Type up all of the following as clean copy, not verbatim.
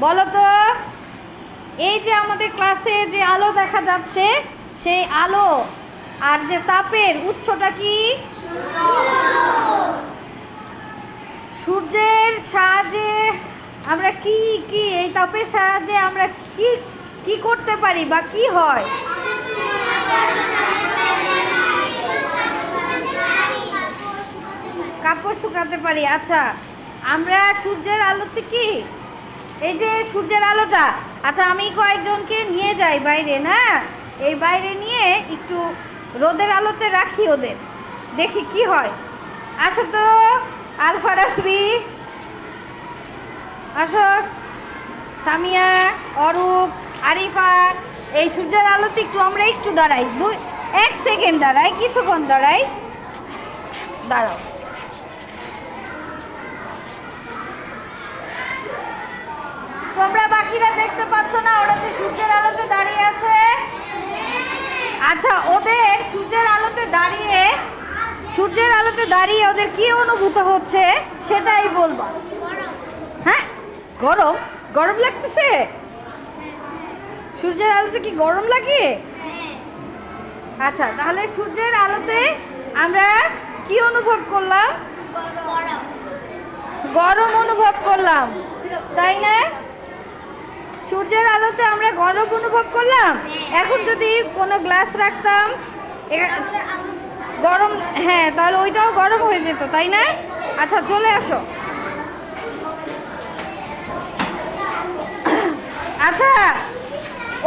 বলো তো, এই যে আমাদের ক্লাসে যে আলো দেখা যাচ্ছে, সেই আলো আর যে তাপের উৎসটা কি? সূর্যের সাহায্যে আমরা কি কি এই তাপের সাহায্যে আমরা কি কি করতে পারি বা কি হয়? কাপড় শুকাতে পারি। আচ্ছা, আমরা সূর্যের আলোতে কি, এই যে সূর্যের আলোটা, আচ্ছা আমি কয়েকজনকে নিয়ে যাই বাইরে, না এই বাইরে নিয়ে একটু রোদের আলোতে রাখি ওদের, দেখি কি হয়। আসো তো আলফা রাখবি, আসো সামিয়া, অরূপ, আরিফা, এই সূর্যের আলোতে একটু আমরা একটু দাঁড়াই, 1 সেকেন্ড দাঁড়াই, কিছুক্ষণ দাঁড়াই, দাঁড়াও। তোমরা বাকিরা দেখতে পাচ্ছ না ওরা যে সূর্যের আলোতে দাঁড়িয়ে আছে? আচ্ছা, ওদের সূর্যের আলোতে দাঁড়িয়ে ওদের কি অনুভূত হচ্ছে সেটাই বলবা। হ্যাঁ, গরম গরম লাগতেছে? সূর্যের আলোতে কি গরম লাগে? আচ্ছা, তাহলে সূর্যের আলোতে আমরা কি অনুভব করলাম? গরম অনুভব করলাম, তাই না? সূর্যের আলোতে আমরা গরম অনুভব করলাম। এখন যদি কোনো গ্লাস রাখতাম গরম, হ্যাঁ তাহলে ওইটাও গরম হয়ে যেত, তাই না? আচ্ছা চলে আসো। আচ্ছা,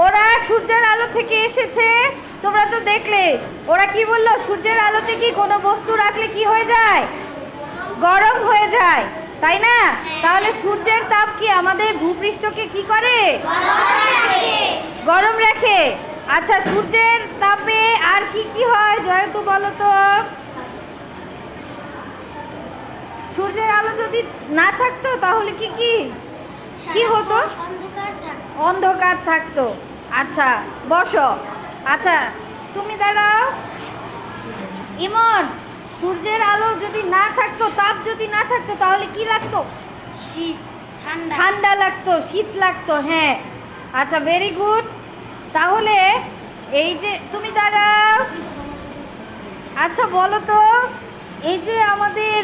ওরা সূর্যের আলো থেকে এসেছে, তোমরা তো দেখলে ওরা কি বললো, সূর্যের আলোতে কি কোনো বস্তু রাখলে কি হয়ে যায়? গরম হয়ে যায়, তাই না? তাহলে সূর্যের তাপ কি আমাদের ভূপৃষ্ঠকে কি করে? গরম রাখে। আচ্ছা, সূর্যের তাপে আর কি কি হয় জয়তু বলো তো? সূর্যের আলো যদি না থাকতো তাহলে কি কি কি হতো? অন্ধকার থাকতো। আচ্ছা বসো। আচ্ছা তুমি দাঁড়াও। ইমন, সূর্যের আলো যদি না থাকতো, তাপ যদি না থাকতো তাহলে কি লাগতো? শীত, ঠান্ডা লাগতো, শীত লাগতো, হ্যাঁ। আচ্ছা ভেরি গুড। তাহলে এই যে তুমি দাঁড়াও। আচ্ছা বলো তো, এই যে আমাদের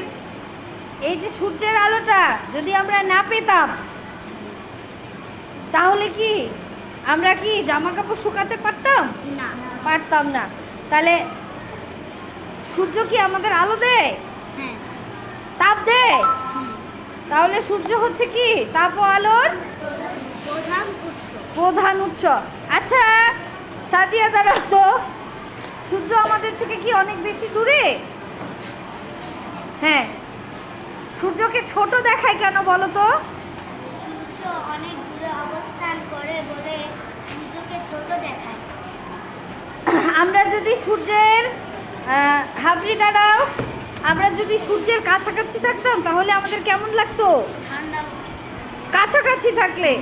এই যে সূর্যের আলোটা যদি আমরা না পেতাম তাহলে কি আমরা কি জামা কাপড় শুকাতে পারতাম? না, পারতাম না। তাহলে সূর্য কি আমাদের আলো দেয়? হ্যাঁ, তাপ দেয়? তাহলে সূর্য হচ্ছে কি তাপ ও আলোর প্রধান উৎস। আচ্ছা সাদিয়া দাঁড়াও তো, সূর্য আমাদের থেকে কি অনেক বেশি দূরে? হ্যাঁ। সূর্যকে ছোট দেখায় কেন বলো তো? সূর্য অনেক দূরে অবস্থান করে বলে সূর্যকে ছোট দেখায়। আমরা যদি সূর্যের হাবড়ি দাঁড়াও, আমরা যদি সূর্যের কাছাকাছি থাকতাম তাহলে আমাদের কেমন লাগতো? ঠান্ডা, কাছাকাছি থাকলে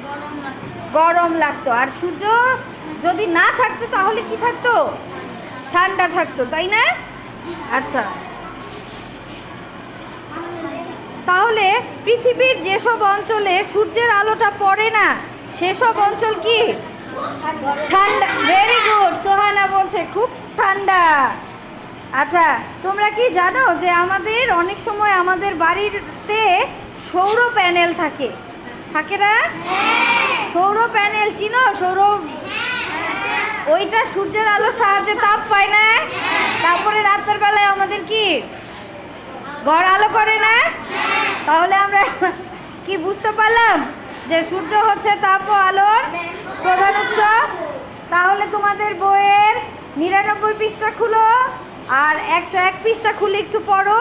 গরম লাগে। গরম লাগতো। আর সূর্য যদি না থাকতো তাহলে কি থাকতো? ঠান্ডা থাকতো, তাই না? আচ্ছা, তাহলে পৃথিবীর যেসব অঞ্চলে সূর্যের আলোটা পড়ে না সেসব অঞ্চল কি ঠান্ডা? ভেরি গুড, সোহানা বলছে খুব ঠান্ডা। আচ্ছা, তোমরা কি জানো যে আমাদের অনেক সময় আমাদের বাড়িতে সৌর প্যানেল থাকে, থাকে না? সৌর প্যানেল চিনো? সৌর, ওইটা সূর্যের আলোর সাহায্যে তাপ পায় না? তারপরে রাতের বেলায় আমাদের কি ঘর আলো করে না? তাহলে আমরা কি বুঝতে পারলাম যে সূর্য হচ্ছে তাপ ও আলোর প্রধান উৎস। তাহলে তোমাদের বইয়ের 99 পৃষ্ঠা খুলো আর 101 পৃষ্ঠা খুলে একটু পড়ো।